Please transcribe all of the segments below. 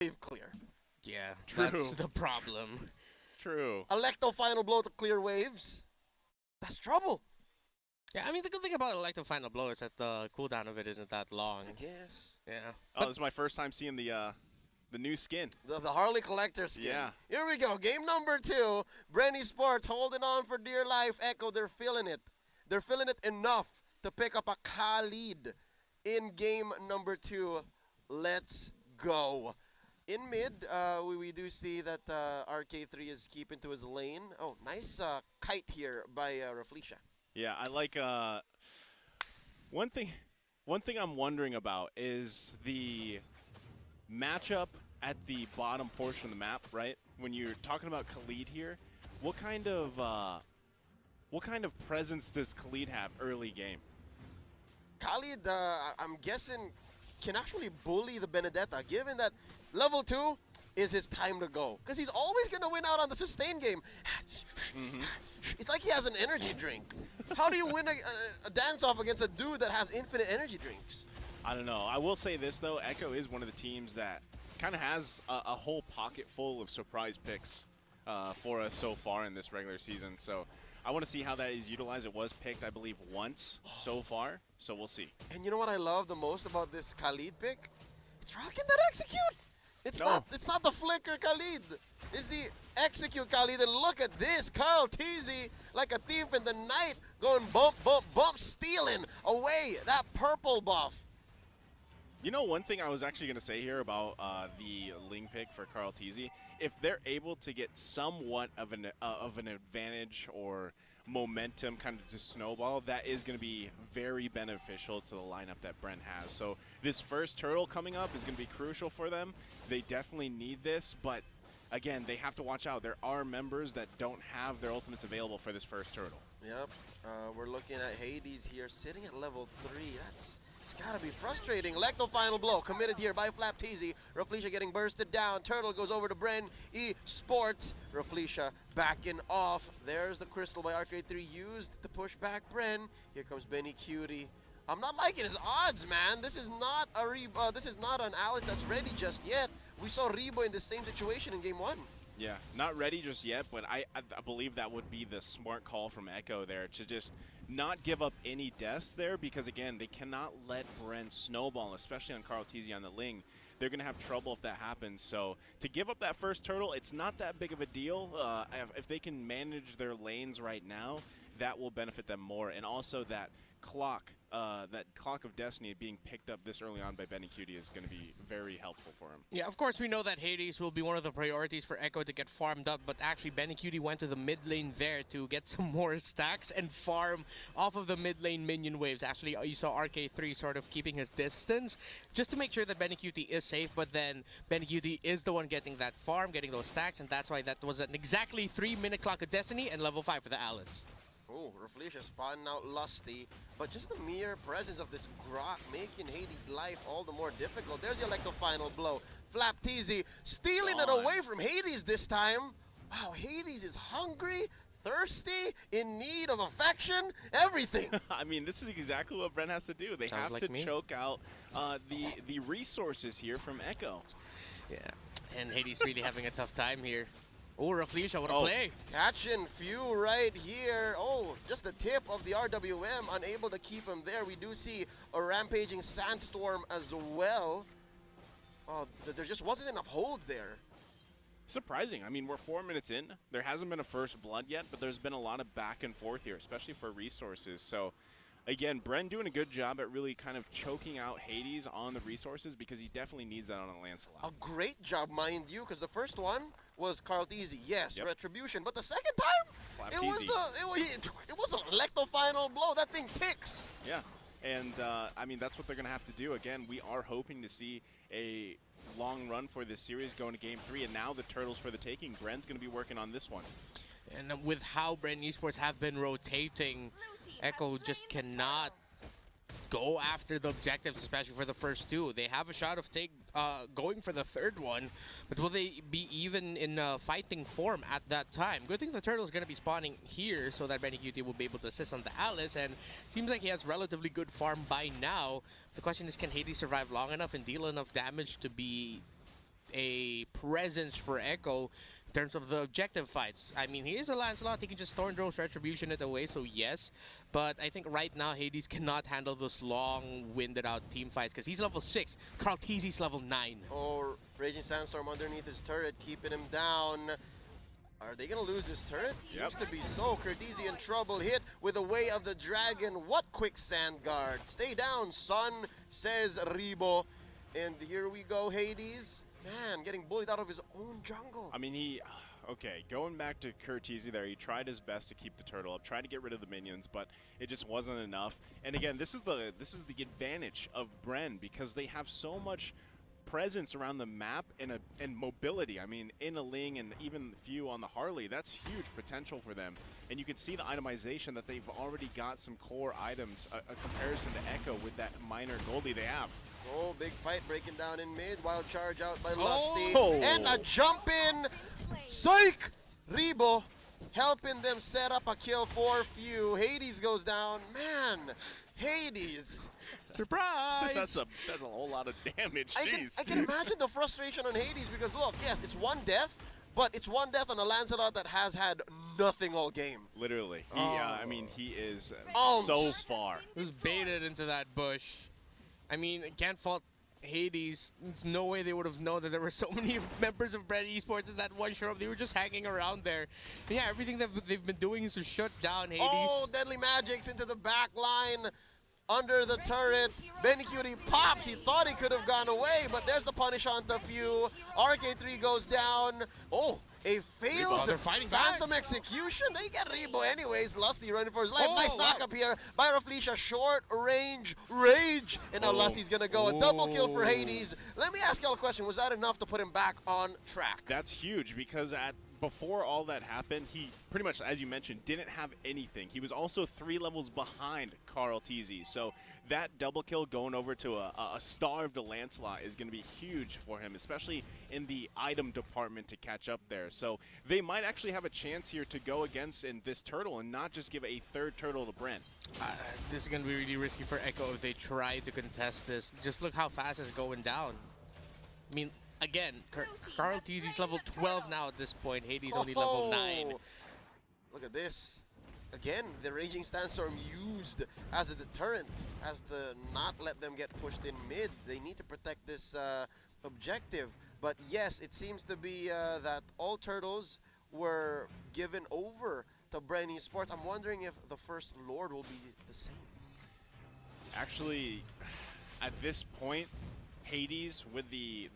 wave clear. Yeah, True. that's the problem. True. Electo final blow to clear waves. That's trouble. Yeah, I mean, the good thing about Electro Final Blow is that the cooldown of it isn't that long. I guess. Yeah. Oh, this is my first time seeing the new skin. The Harley Collector skin. Yeah. Here we go. Game number 2. BREN Esports holding on for dear life. Echo, they're feeling it. They're feeling it enough to pick up a lead in game number 2. Let's go. In mid, we do see that RK3 is keeping to his lane. Oh, nice kite here by Rafflesia. Yeah, I like one thing I'm wondering about is the matchup at the bottom portion of the map, right? When you're talking about Khalid here, what kind of presence does Khalid have early game? Khalid, I'm guessing, can actually bully the Benedetta, given that level 2 is his time to go. Because he's always going to win out on the sustain game. It's like he has an energy drink. How do you win a dance-off against a dude that has infinite energy drinks? I don't know. I will say this, though. Echo is one of the teams that kind of has a whole pocket full of surprise picks for us so far in this regular season. So I want to see how that is utilized. It was picked, I believe, once so far. So we'll see. And you know what I love the most about this Khalid pick? It's rocking that execute. It's not the flicker Khalid. It's the execute Khalid. And look at this, KarlTzy, like a thief in the night, going bump, bump, bump, stealing away that purple buff. You know, one thing I was actually going to say here about the Ling pick for KarlTzy, if they're able to get somewhat of an advantage or momentum kind of to snowball, that is going to be very beneficial to the lineup that BREN has. So this first turtle coming up is going to be crucial for them. They definitely need this, but again, they have to watch out. There are members that don't have their ultimates available for this first turtle. Yep, we're looking at Hadess here, sitting at level 3. It's gotta be frustrating. Electo final blow, committed here by FlapTzy. Rafflesia getting bursted down. Turtle goes over to BREN Esports. Rafflesia backing off. There's the crystal by RK3 used to push back BREN. Here comes Bennyqt. I'm not liking his odds, man. This is not a this is not an Alex that's ready just yet. We saw Ribo in the same situation in game 1. Yeah, not ready just yet, but I believe that would be the smart call from Echo there to just not give up any deaths there, because again, they cannot let BREN snowball, especially on KarlTzy on the Ling. They're going to have trouble if that happens. So to give up that first turtle, it's not that big of a deal. If they can manage their lanes right now, that will benefit them more. And also that clock of destiny being picked up this early on by Bennyqt is going to be very helpful for him. Yeah, of course we know that Hadess will be one of the priorities for Echo to get farmed up, but actually Bennyqt went to the mid lane there to get some more stacks and farm off of the mid lane minion waves. Actually, you saw RK3 sort of keeping his distance just to make sure that Bennyqt is safe, but then Bennyqt is the one getting that farm, getting those stacks, and that's why that was an exactly 3-minute clock of destiny and level 5 for the Alice. Oh, Rafflesia spawning out Lusty, but just the mere presence of this grok making Hadess' life all the more difficult. There's the Electro final blow. FlapTzy stealing it away from Hadess this time. Wow, Hadess is hungry, thirsty, in need of affection, everything. I mean, this is exactly what BREN has to do. They have to choke out the resources here from Echo. Yeah, and Hadess really having a tough time here. Oh, Rafflesia, what a play. Catching Pheww right here. Oh, just the tip of the RWM, unable to keep him there. We do see a rampaging sandstorm as well. Oh, there just wasn't enough hold there. Surprising. I mean, we're 4 minutes in. There hasn't been a first blood yet, but there's been a lot of back and forth here, especially for resources. So again, BREN doing a good job at really kind of choking out Hadess on the resources, because he definitely needs that on a Lancelot. A great job, mind you, because the first one was KarlTzy, yes, retribution, but the second time, it was an Electro final blow. That thing ticks. Yeah, and I mean, that's what they're going to have to do. Again, we are hoping to see a long run for this series going to Game 3, and now the Turtles for the taking. BREN's going to be working on this one. And with how BREN Esports have been rotating, Echo just cannot go after the objectives, especially for the first two. They have a shot of going for the third one, but will they be even in fighting form at that time? Good thing the Turtle is going to be spawning here so that Bennyqt will be able to assist on the Alice, and seems like he has relatively good farm by now. The question is, can Hadess survive long enough and deal enough damage to be a presence for Echo in terms of the objective fights. I mean, he is a Lancelot. He can just Thornrose Retribution it away, so yes. But I think right now, Hadess cannot handle those long, winded-out team fights because he's level 6. KarlTzy's level 9. Oh, Raging Sandstorm underneath his turret, keeping him down. Are they going to lose this turret? Yep. Seems to be so. Kurtzy in trouble, hit with the Way of the Dragon. What quicksand guard. Stay down, son, says Ribo. And here we go, Hadess. Man, getting bullied out of his own jungle. I mean, okay, going back to Kurtzy there, he tried his best to keep the turtle up, tried to get rid of the minions, but it just wasn't enough. And again, this is the advantage of BREN because they have so much presence around the map and mobility. I mean, in a Ling and even Pheww on the Harley, that's huge potential for them. And you can see the itemization that they've already got some core items, a comparison to Echo with that minor Goldie they have. Oh, big fight breaking down in mid. Wild charge out by Lusty. Oh. And a jump in. Psych! Ribo helping them set up a kill for Pheww. Hadess goes down. Man, Hadess. Surprise! That's a whole lot of damage. I can imagine the frustration on Hadess because look, yes, it's one death, but it's one death on a Lancelot that has had nothing all game. Literally. I mean, he is Oh. so far. He was baited into that bush. I mean, can't fault Hadess. There's no way they would have known that there were so many members of BREN Esports in that one shrub. They were just hanging around there. And yeah, everything that they've been doing is to shut down Hadess. Oh, Deadly Magics into the back line. Under the turret, Bennyqt pops. He thought he could have gone away, but there's the punish onto Pheww. RK3 goes down. Oh, a failed they're fighting Phantom back. Execution. They get Ribo anyways. Lusty running for his life. Oh, Nice knock up here by Rafflesia. Short range rage. And now Lusty's going to go. A double kill for Hadess. Let me ask y'all a question. Was that enough to put him back on track? That's huge because before all that happened, he pretty much, as you mentioned, didn't have anything. He was also 3 levels behind KarlTzy. So that double kill going over to a starved Lancelot is going to be huge for him, especially in the item department to catch up there. So they might actually have a chance here to go against in this turtle and not just give a third turtle to BREN. This is going to be really risky for Echo if they try to contest this. Just look how fast it's going down. I mean, again, KarlTzy's level 12 now at this point. Hadess only level 9. Look at this. Again, the Raging Sandstorm used as a deterrent, as to not let them get pushed in mid. They need to protect this objective. But yes, it seems to be that all turtles were given over to BREN Esports. I'm wondering if the first Lord will be the same. Actually, at this point, Hadess, with the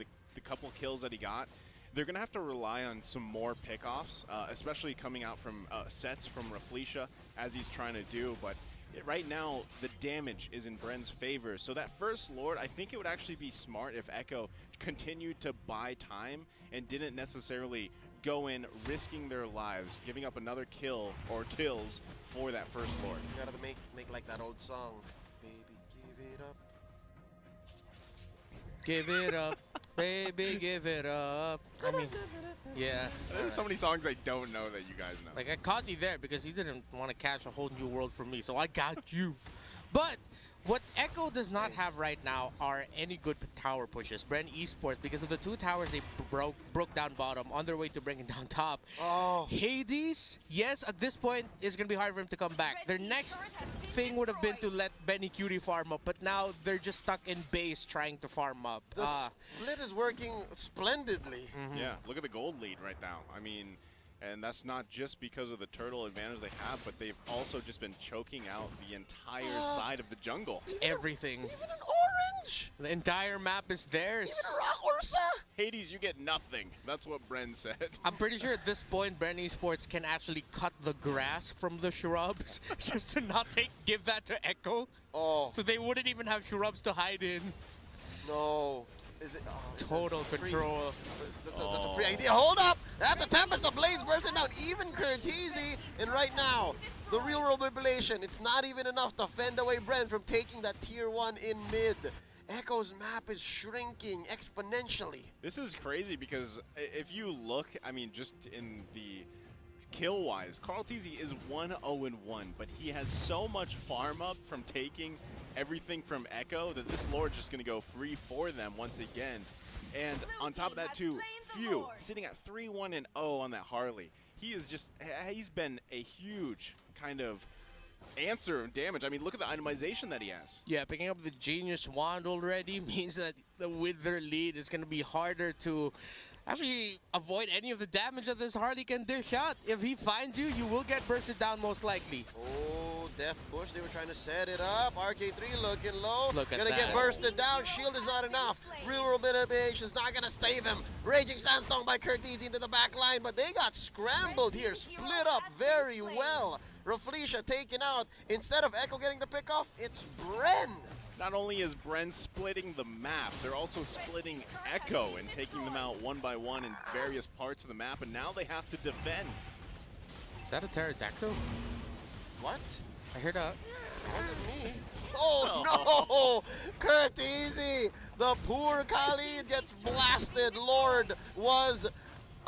couple kills that he got, they're going to have to rely on some more pickoffs, especially coming out from sets from Rafflesia, as he's trying to do. But right now, the damage is in BREN's favor. So that first Lord, I think it would actually be smart if Echo continued to buy time and didn't necessarily go in risking their lives, giving up another kill or kills for that first Lord. You gotta make like that old song. Baby, give it up. Give it up, baby, give it up. I mean, yeah. There's so many songs I don't know that you guys know. Like, I caught you there because you didn't want to catch a whole new world from me, so I got you. But what Echo does not have right now are any good tower pushes. BREN Esports, because of the 2 towers they broke down bottom on their way to bringing down top. Oh. Hadess, yes, at this point, it's going to be hard for him to come back. Their next thing would have been to let Bennyqt farm up, but now they're just stuck in base trying to farm up. The split is working splendidly. Yeah, look at the gold lead right now. I mean, and that's not just because of the turtle advantage they have, but they've also just been choking out the entire side of the jungle. Everything. Even an orange! The entire map is theirs. Even a rock ursa! Hadess, you get nothing. That's what BREN said. I'm pretty sure at this point, BREN Esports can actually cut the grass from the shrubs just to not give that to Echo. Oh, So they wouldn't even have shrubs to hide in. no. Is it? Oh, Total free. control. That's a free idea. Hold up! That's a Tempest of Blades bursting down. Even Kurtzy. And right now, the real world manipulation. It's not even enough to fend away BREN from taking that tier 1 in mid. Echo's map is shrinking exponentially. This is crazy because if you look, I mean, just in the kill-wise, KarlTzy is 1-0-1, but he has so much farm up from taking everything from Echo that this Lord's just going to go free for them once again. And on top of that too, Pheww sitting at 3-1-0 on that Harley. He is just, he's been a huge kind of answer damage. I mean, look at the itemization that he has. Yeah, picking up the Genius Wand already means that with their lead, it's going to be harder to actually avoid any of the damage that this Harley can dish out. If he finds you, you will get bursted down most likely. Oh, Death Bush, they were trying to set it up. RK3 looking low. Look at gonna that. get bursted down. Shield is not enough. Real BREN is not gonna save him. Raging Sandstorm by Kurtzy into the back line, but they got scrambled here. Split up very well. Rafflesia taken out. Instead of Echo getting the pick off, it's BREN. Not only is BREN splitting the map, they're also splitting Echo and taking them out one by one in various parts of the map, and now they have to defend. Is that a pterodactyl? What? I heard a... Wasn't me. Oh no! Kurtzy! The poor Khalid gets blasted. Lord was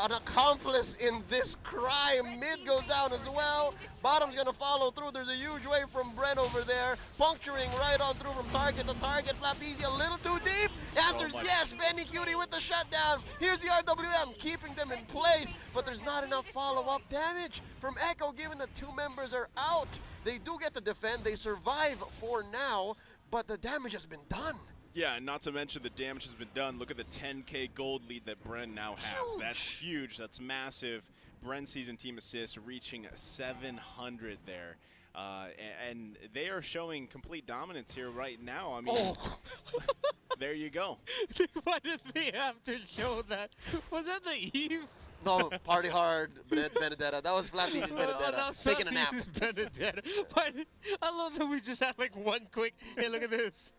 an accomplice in this crime. Mid goes down as well. Bottom's gonna follow through. There's a huge wave from BREN over there. Puncturing right on through from target to target. FlapTzy a little too deep. Answers yes. Bennyqt with the shutdown. Here's the RWM keeping them in place. But there's not enough follow-up damage from Echo given that two members are out. They do get to defend. They survive for now. But the damage has been done. Yeah, and not to mention the damage has been done. Look at the 10K gold lead that BREN now has. Huge. That's huge. That's massive. BREN season team assist reaching 700 there. And they are showing complete dominance here right now. I mean, there you go. Why did they have to show that? Was that the Eve? No, party hard, Benedetta. That was FlapTzy's Benedetta. Taking a nap. Benedetta. But I love that we just had like one quick, hey, look at this.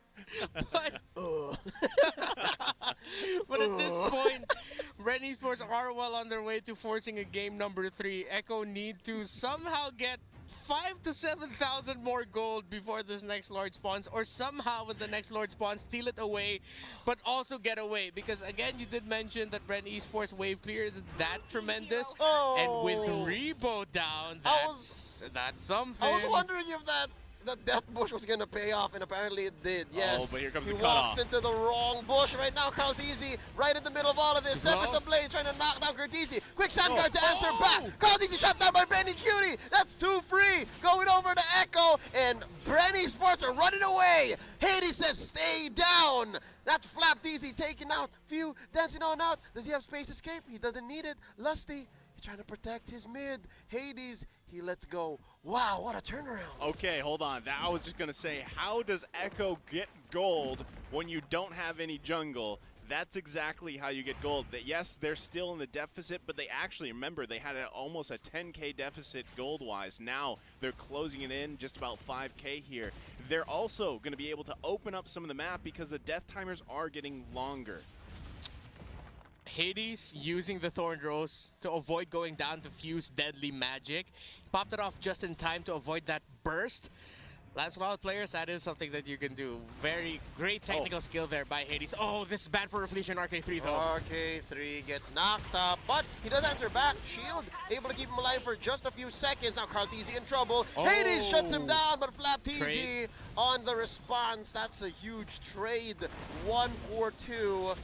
But, but at this point, BREN Esports are well on their way to forcing a game number 3. Echo need to somehow get 5,000 to 7,000 more gold before this next Lord spawns, or somehow with the next Lord spawns, steal it away, but also get away. Because again, you did mention that BREN Esports wave clear isn't that tremendous, and with Ribo down, that's something. I was wondering if that Death Bush was gonna pay off, and apparently it did. Yes. Oh, but here comes he the cutoff. walked into the wrong bush right now. KarlTzy right in the middle of all of this. Deficit Blaze trying to knock down Kurtzy. Quick Sandguard to answer back. KarlTzy shut down by Bennyqt. That's 2 free. Going over to Echo, and BREN Esports are running away. Hadess says stay down. That's FlapTzy taken out. Pheww dancing on out. Does he have space escape? He doesn't need it. Lusty, he's trying to protect his mid. Hadess, he lets go. Wow, what a turnaround. Okay, hold on. I was just going to say, how does Echo get gold when you don't have any jungle? That's exactly how you get gold. Yes, they're still in the deficit, but they actually, remember, they had almost a 10K deficit gold-wise. Now they're closing it in just about 5K here. They're also going to be able to open up some of the map because the death timers are getting longer. Hadess using the Thorn Rose to avoid going down to Pheww's deadly magic. Popped it off just in time to avoid that burst. Lancelot players, that is something that you can do. Very great technical skill there by Hadess. Oh, this is bad for Rafflesia and RK3 though. RK3 gets knocked up, but he does answer back. Shield able to keep him alive for just a few seconds. Now KarlTzy in trouble. Hadess shuts him down, but FlapTzy on the response. That's a huge trade. 1-4-2.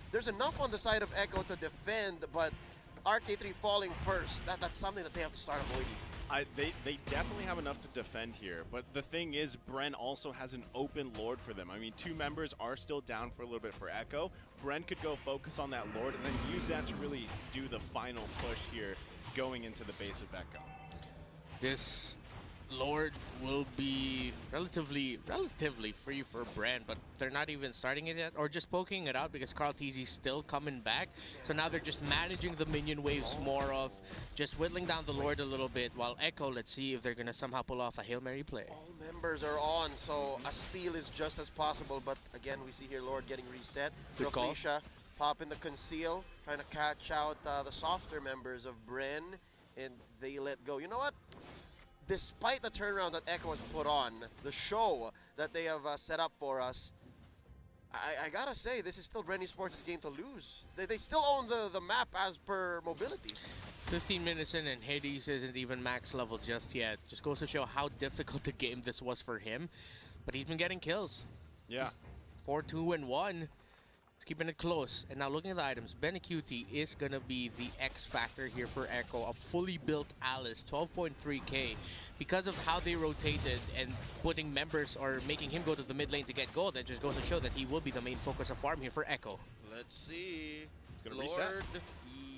There's enough on the side of Echo to defend, but RK3 falling first, that's something that they have to start avoiding. They definitely have enough to defend here, but the thing is, BREN also has an open Lord for them. I mean, 2 members are still down for a little bit for Echo. BREN could go focus on that Lord and then use that to really do the final push here going into the base of Echo. This Lord will be relatively free for BREN, but they're not even starting it yet, or just poking it out because KarlTzy's still coming back. So now they're just managing the minion waves more of just whittling down the Lord a little bit, while Echo, let's see if they're gonna somehow pull off a Hail Mary play. All members are on, so a steal is just as possible, but again, we see here Lord getting reset. Rafflesia popping the conceal, trying to catch out the softer members of BREN, and they let go. You know what? Despite the turnaround that Echo has put on, the show that they have set up for us, I gotta say, this is still BREN Esports' game to lose. They still own the map as per mobility. 15 minutes in and Hadess isn't even max level just yet. Just goes to show how difficult the game this was for him. But he's been getting kills. Yeah. 4-2-1. It's keeping it close. And now looking at the items, Bennyqt is going to be the X factor here for Echo. A fully built Alice, 12.3k. Because of how they rotated and putting members or making him go to the mid lane to get gold, that just goes to show that he will be the main focus of farm here for Echo. Let's see. It's gonna Lord, reset.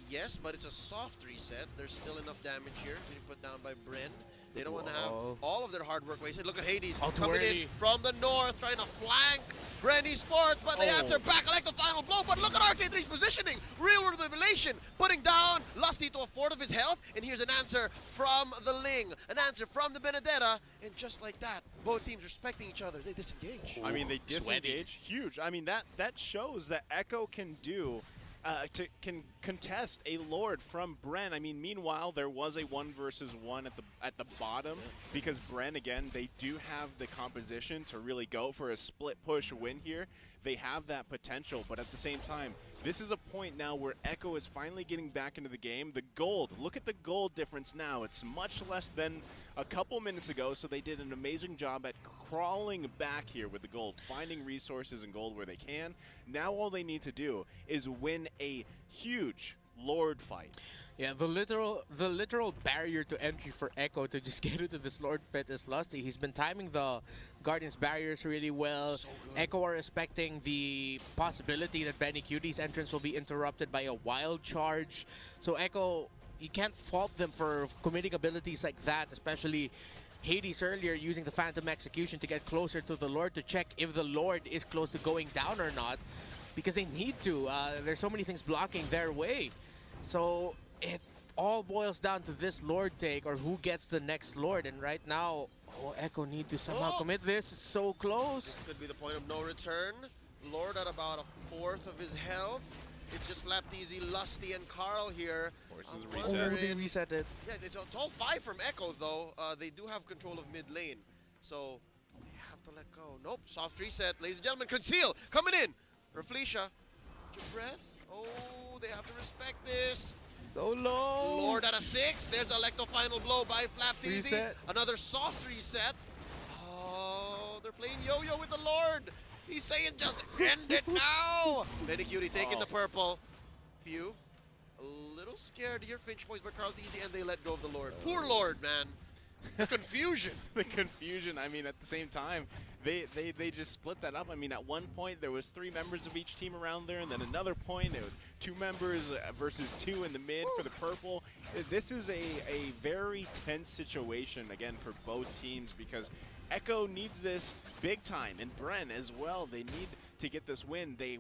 yes, but it's a soft reset. There's still enough damage here being put down by BREN. They don't want to have all of their hard work wasted. Look at Hadess coming in from the north, trying to flank BREN Esports, but they answer back. I like the final blow, but look at RK3's positioning. Real world revelation, putting down Lusty to a fourth of his health, and here's an answer from the Ling, an answer from the Benedetta, and just like that, both teams respecting each other, they disengage. I mean, they disengage. Sweaty. Huge. I mean, that shows that Echo can do. Can contest a Lord from BREN. I mean, meanwhile, there was a 1 versus 1 at the bottom because BREN, again, they do have the composition to really go for a split push win here. They have that potential, but at the same time, this is a point now where Echo is finally getting back into the game. The gold, look at the gold difference now. It's much less than a couple minutes ago, so they did an amazing job at crawling back here with the gold, finding resources and gold where they can. Now all they need to do is win a huge Lord fight. Yeah, the literal barrier to entry for Echo to just get into this Lord pit is Lusty. He's been timing the Guardian's barriers really well. So Echo are expecting the possibility that Bennyqt's entrance will be interrupted by a wild charge. So Echo, you can't fault them for committing abilities like that, especially Hadess earlier using the Phantom Execution to get closer to the Lord to check if the Lord is close to going down or not, because they need to. There's so many things blocking their way. So it all boils down to this Lord take or who gets the next Lord. And right now, Echo need to somehow commit this. It's so close. This could be the point of no return. Lord at about a fourth of his health. It's just FlapTzy, Lusty, and Karl here. Forces a Oh, reset. they reset it. Yeah, it's all 5 from Echo, though. They do have control of mid lane. So, they have to let go. Nope, soft reset. Ladies and gentlemen, conceal. Coming in. Rafflesia, your breath. Oh, they have to respect this. So low. Lord at a 6. There's the Electro final blow by FlapTzy. Reset. Another soft reset. Oh, they're playing yo-yo with the Lord. He's saying just end it now. Bennyqt taking the purple. Pheww, a little scared here. Finch boys by KarlTzy, and they let go of the Lord. Poor Lord, man. The confusion. The confusion. I mean, at the same time, they just split that up. I mean, at one point there was 3 members of each team around there, and then another point it was 2 members versus 2 in the mid for the purple. This is a very tense situation again for both teams because Echo needs this big time, and BREN as well. They need to get this win. They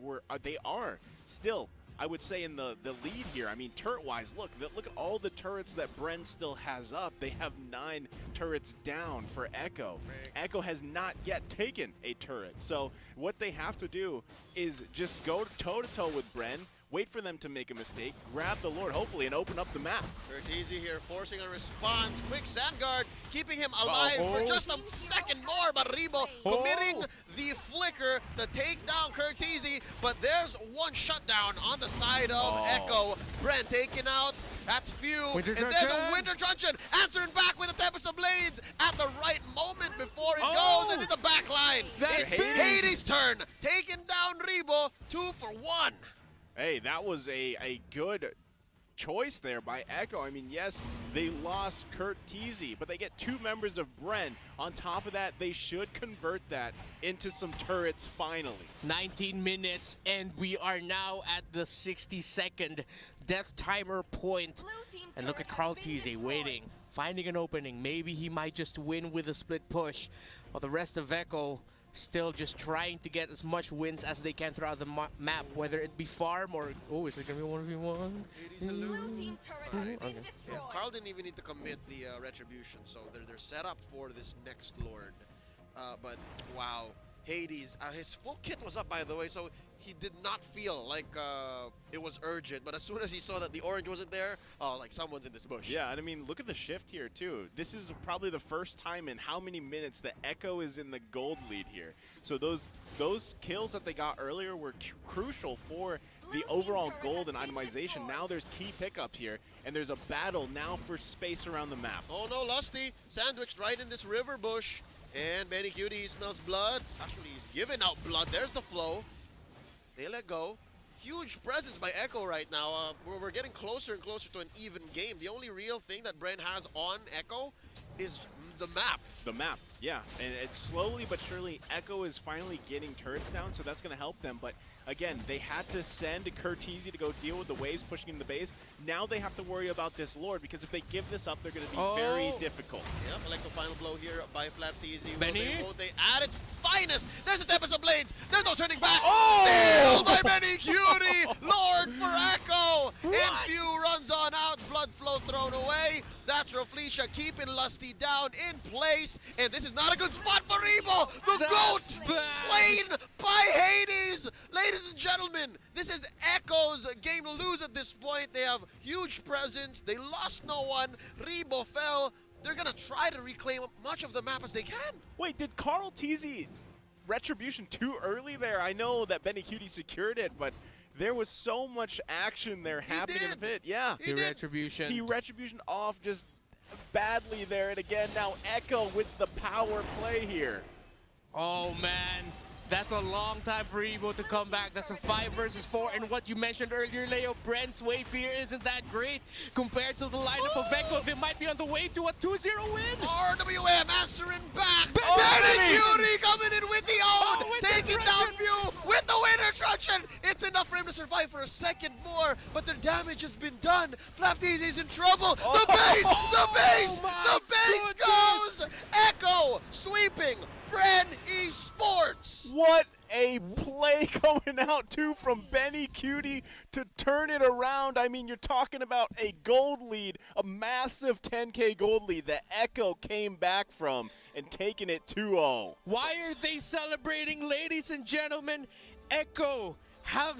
are still, I would say, in the lead here. I mean, turret-wise, look at all the turrets that BREN still has up. They have 9 turrets down for Echo. Echo has not yet taken a turret. So what they have to do is just go toe-to-toe with BREN, wait for them to make a mistake, grab the Lord, hopefully, and open up the map. KarlTzy here forcing a response. Quick Sandguard, keeping him alive for just a second more, but Ribo committing the flicker to take down KarlTzy, but there's one shutdown on the side of Echo. BREN taken out. That's Pheww, Winter and there's Truncheon. a Winter Truncheon answering back with a Tempest of Blades at the right moment before it goes into the back line. That's It's big. Hadess' turn, taking down Ribo, 2 for 1. Hey, that was a good choice there by Echo. I mean, yes, they lost KarlTzy, but they get 2 members of BREN. On top of that, they should convert that into some turrets finally. 19 minutes, and we are now at the 60-second death timer point. And look at KarlTzy waiting, finding an opening. Maybe he might just win with a split push, while the rest of Echo still just trying to get as much wins as they can throughout the map, whether it be farm or... Oh, is it going to be 1v1? Blue team turret has been destroyed. Yeah, Karl didn't even need to commit the retribution, so they're set up for this next Lord. But wow, Hadess, his full kit was up, by the way, so he did not feel like it was urgent. But as soon as he saw that the orange wasn't there, oh, like someone's in this bush. Yeah, and I mean, look at the shift here too. This is probably the first time in how many minutes that Echo is in the gold lead here. So those kills that they got earlier were crucial for the overall gold and itemization. Now there's key pickup here, and there's a battle now for space around the map. Oh no, Lusty sandwiched right in this river bush. And Bennyqt smells blood. Actually, he's giving out blood. There's the flow. They let go. Huge presence by Echo right now. We're getting closer and closer to an even game. The only real thing that BREN has on Echo is the map. The map, yeah. And it's slowly but surely, Echo is finally getting turrets down, so that's going to help them. But again, they had to send KarlTzy to go deal with the waves pushing in the base. Now they have to worry about this Lord, because if they give this up, they're going to be very difficult. Yep, I like the final blow here by FlapTzy. Benny? Will they add its finest? There's a Tempest of Blades. There's no turning back. Oh! Steal by Bennyqt. Lord for Echo. Pheww runs on out. Blood flow thrown away. That's Rafflesia keeping Lusty down in place. And this is not a good spot for Ribo. The GOAT slain by Hadess. Ladies and gentlemen, this is Echo's game to lose at this point. They have huge presence. They lost no one. Ribo fell. They're going to try to reclaim much of the map as they can. Wait, did KarlTzy retribution too early there? I know that Bennyqt secured it, but there was so much action there happening in the pit. Yeah. The retribution. He retribution off just badly there. And again, now Echo with the power play here. Oh, man. That's a long time for Ribo to come back. That's a 5 versus 4. And what you mentioned earlier, Leo, BREN's wave here isn't that great compared to the lineup of Echo. They might be on the way to a 2-0 win. RWM answering back. Benny! Bennyqt coming in with the own. with the Taking down truncheon. Pheww with the winner truncheon. It's enough for him to survive for a second more, but the damage has been done. FlapTzy's in trouble. The base! The base! my The base goodness. goes! Echo sweeping BREN Esports. What a play coming out too from Bennyqt to turn it around. I mean, you're talking about a gold lead, a massive 10K gold lead that Echo came back from and taking it 2-0. Why are they celebrating, ladies and gentlemen? Echo have